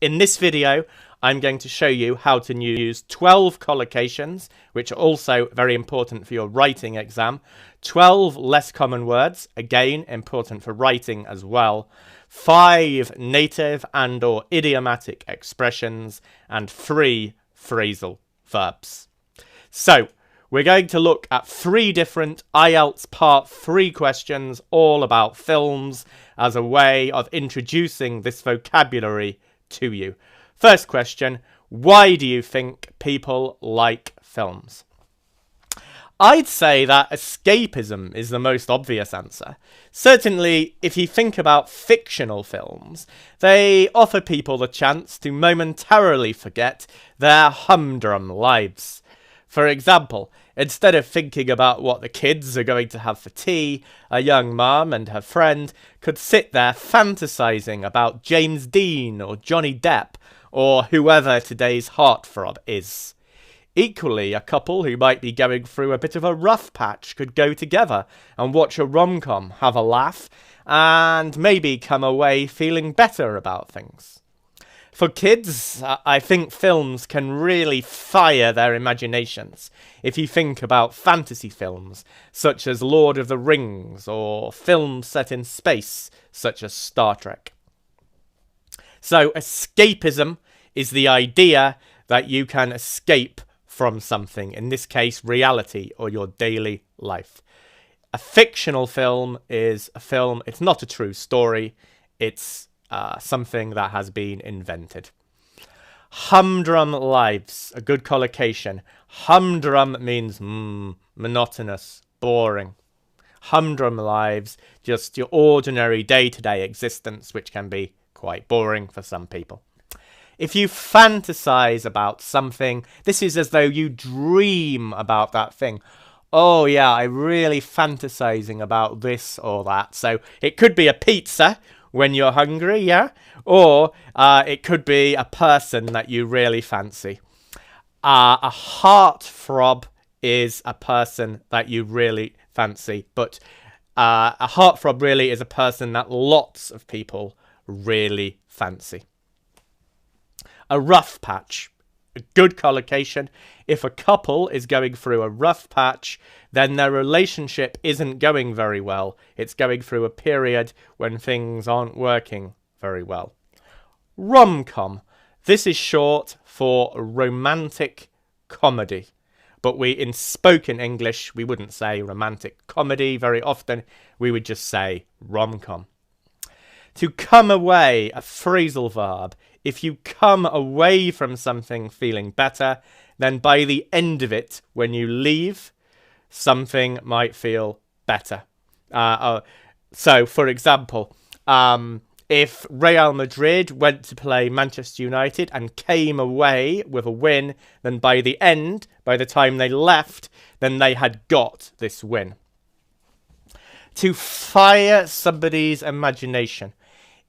In this video, I'm going to show you how to use 12 collocations, which are also very important for your writing exam, 12 less common words, again important for writing as well, 5 native and or idiomatic expressions, and 3 phrasal verbs. So, we're going to look at 3 different IELTS Part 3 questions all about films as a way of introducing this vocabulary to you. First question, why do you think people like films? I'd say that escapism is the most obvious answer. Certainly, if you think about fictional films, they offer people the chance to momentarily forget their humdrum lives. For example, instead of thinking about what the kids are going to have for tea, a young mum and her friend could sit there fantasizing about James Dean or Johnny Depp or whoever today's heartthrob is. Equally, a couple who might be going through a bit of a rough patch could go together and watch a rom-com, have a laugh, and maybe come away feeling better about things. For kids, I think films can really fire their imaginations. If you think about fantasy films, such as Lord of the Rings, or films set in space, such as Star Trek. So, escapism is the idea that you can escape from something, in this case, reality or your daily life. A fictional film is a film, it's not a true story, it's something that has been invented. Humdrum lives, a good collocation. Humdrum means monotonous, boring. Humdrum lives, just your ordinary day-to-day existence, which can be quite boring for some people. If you fantasize about something, this is as though you dream about that thing. Oh yeah, I'm really fantasizing about this or that. So it could be a pizza when you're hungry, yeah? Or it could be a person that you really fancy. A heartthrob is a person that you really fancy, but a heartthrob really is a person that lots of people really fancy. A rough patch. A good collocation. If a couple is going through a rough patch, then their relationship isn't going very well. It's going through a period when things aren't working very well. Rom-com. This is short for romantic comedy. But in spoken English, we wouldn't say romantic comedy very often. We would just say rom-com. To come away, a phrasal verb. If you come away from something feeling better, then by the end of it, when you leave, something might feel better. So, for example, if Real Madrid went to play Manchester United and came away with a win, then by the end, by the time they left, then they had got this win. To fire somebody's imagination.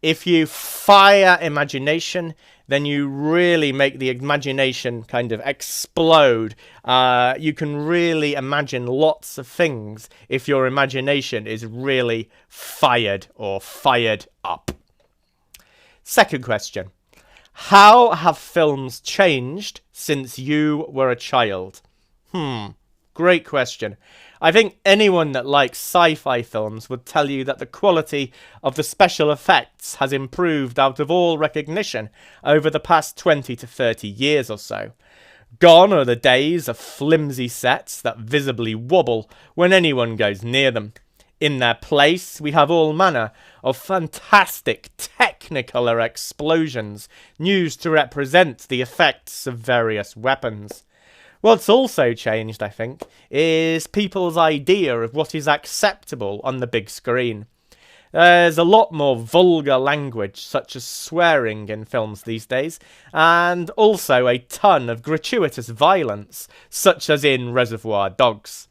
If you fire imagination, then you really make the imagination kind of explode. You can really imagine lots of things if your imagination is really fired or fired up. Second question. How have films changed since you were a child? Great question. I think anyone that likes sci-fi films would tell you that the quality of the special effects has improved out of all recognition over the past 20 to 30 years or so. Gone are the days of flimsy sets that visibly wobble when anyone goes near them. In their place, we have all manner of fantastic Technicolor explosions used to represent the effects of various weapons. What's also changed, I think, is people's idea of what is acceptable on the big screen. There's a lot more vulgar language, such as swearing in films these days, and also a ton of gratuitous violence, such as in Reservoir Dogs.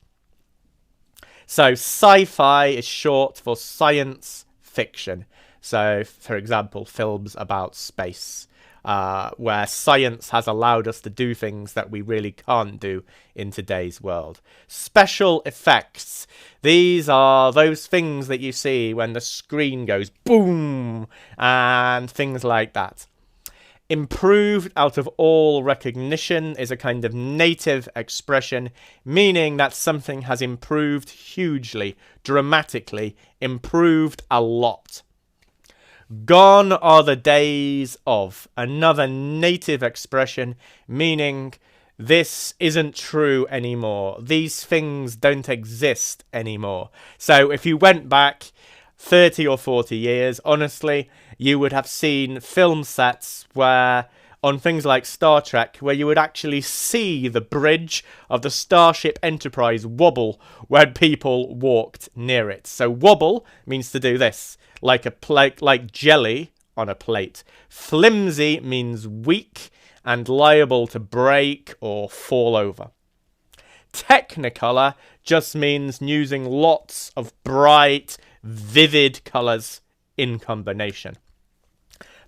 So sci-fi is short for science fiction. So, for example, films about space. Where science has allowed us to do things that we really can't do in today's world. Special effects. These are those things that you see when the screen goes boom and things like that. Improved out of all recognition is a kind of native expression, meaning that something has improved hugely, dramatically, improved a lot. Gone are the days of, another native expression, meaning this isn't true anymore. These things don't exist anymore. So if you went back 30 or 40 years, honestly, you would have seen film sets where, on things like Star Trek, where you would actually see the bridge of the Starship Enterprise wobble when people walked near it. So wobble means to do this, like a plate, like jelly on a plate. Flimsy means weak and liable to break or fall over. Technicolor just means using lots of bright, vivid colours in combination.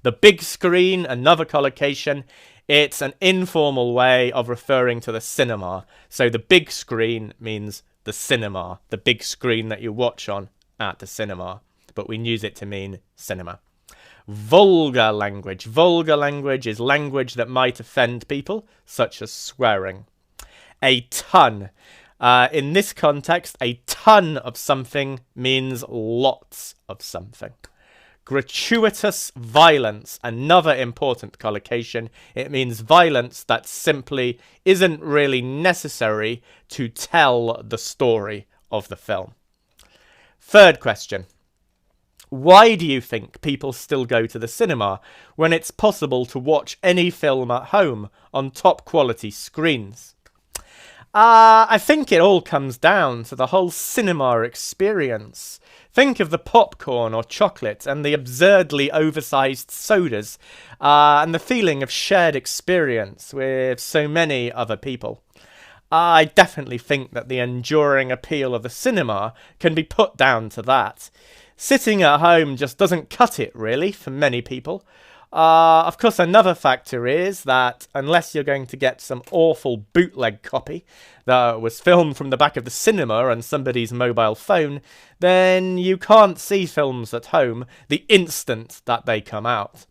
The big screen, another collocation, it's an informal way of referring to the cinema. So the big screen means the cinema, the big screen that you watch on at the cinema, but we use it to mean cinema. Vulgar language. Vulgar language is language that might offend people, such as swearing. A ton. In this context, a ton of something means lots of something. Gratuitous violence, another important collocation. It means violence that simply isn't really necessary to tell the story of the film. Third question. Why do you think people still go to the cinema when it's possible to watch any film at home on top quality screens? I think it all comes down to the whole cinema experience. Think of the popcorn or chocolate and the absurdly oversized sodas and the feeling of shared experience with so many other people. I definitely think that the enduring appeal of the cinema can be put down to that. Sitting at home just doesn't cut it, really, for many people. Of course, another factor is that unless you're going to get some awful bootleg copy that was filmed from the back of the cinema on somebody's mobile phone, then you can't see films at home the instant that they come out.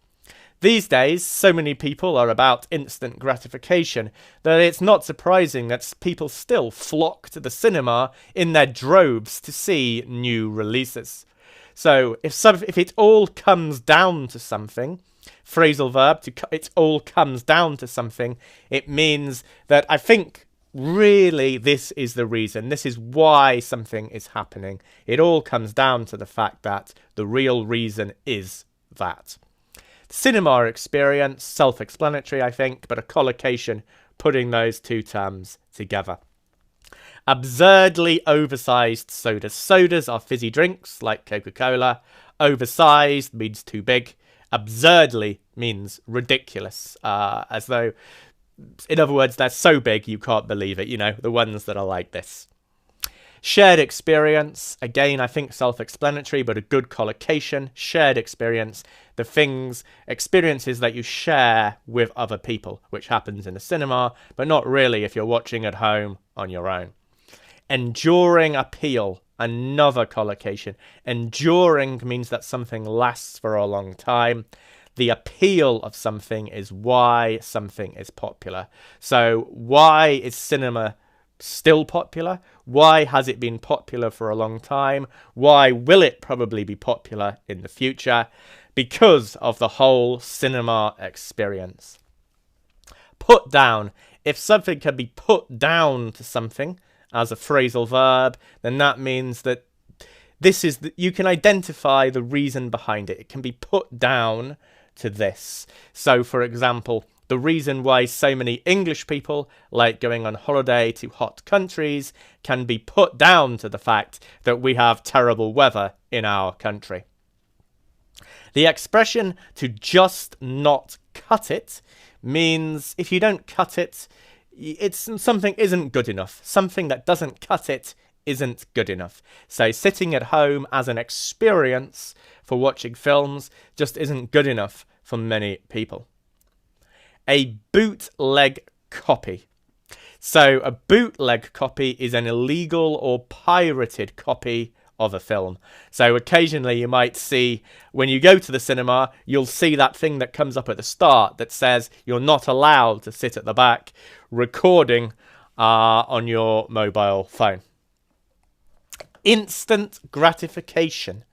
These days, so many people are about instant gratification that it's not surprising that people still flock to the cinema in their droves to see new releases. So, if it all comes down to something, phrasal verb, it all comes down to something, it means that I think really this is the reason. This is why something is happening. It all comes down to the fact that the real reason is that. Cinema experience, self-explanatory, I think, but a collocation putting those two terms together. Absurdly oversized sodas. Sodas are fizzy drinks like Coca-Cola. Oversized means too big. Absurdly means ridiculous. As though, in other words, they're so big you can't believe it. You know, the ones that are like this. Shared experience. Again, I think self-explanatory, but a good collocation. Shared experience. The experiences that you share with other people, which happens in a cinema, but not really if you're watching at home on your own. Enduring appeal, another collocation. Enduring means that something lasts for a long time. The appeal of something is why something is popular. So why is cinema still popular? Why has it been popular for a long time? Why will it probably be popular in the future? Because of the whole cinema experience. Put down. If something can be put down to something as a phrasal verb, then that means that you can identify the reason behind it. It can be put down to this. So, for example, the reason why so many English people like going on holiday to hot countries can be put down to the fact that we have terrible weather in our country. The expression to just not cut it means if you don't cut it, something isn't good enough. Something that doesn't cut it isn't good enough. So sitting at home as an experience for watching films just isn't good enough for many people. A bootleg copy. So a bootleg copy is an illegal or pirated copy of a film. So occasionally you might see, when you go to the cinema, you'll see that thing that comes up at the start that says you're not allowed to sit at the back recording on your mobile phone. Instant gratification.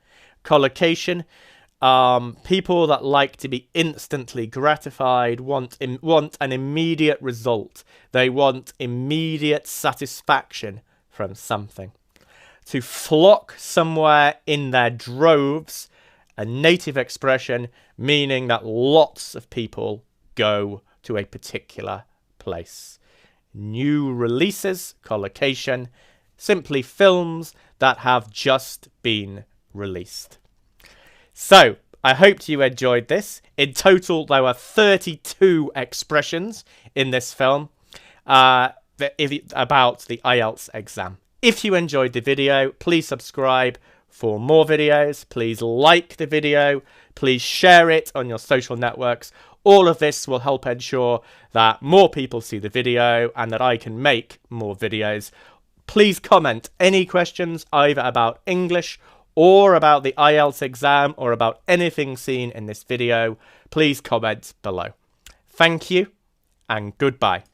Collocation. People that like to be instantly gratified want an immediate result. They want immediate satisfaction from something. To flock somewhere in their droves, a native expression meaning that lots of people go to a particular place. New releases, collocation, simply films that have just been released. So, I hope you enjoyed this. In total, there were 32 expressions in this film about the IELTS exam. If you enjoyed the video, please subscribe for more videos. Please like the video. Please share it on your social networks. All of this will help ensure that more people see the video and that I can make more videos. Please comment any questions either about English or about the IELTS exam or about anything seen in this video. Please comment below. Thank you and goodbye.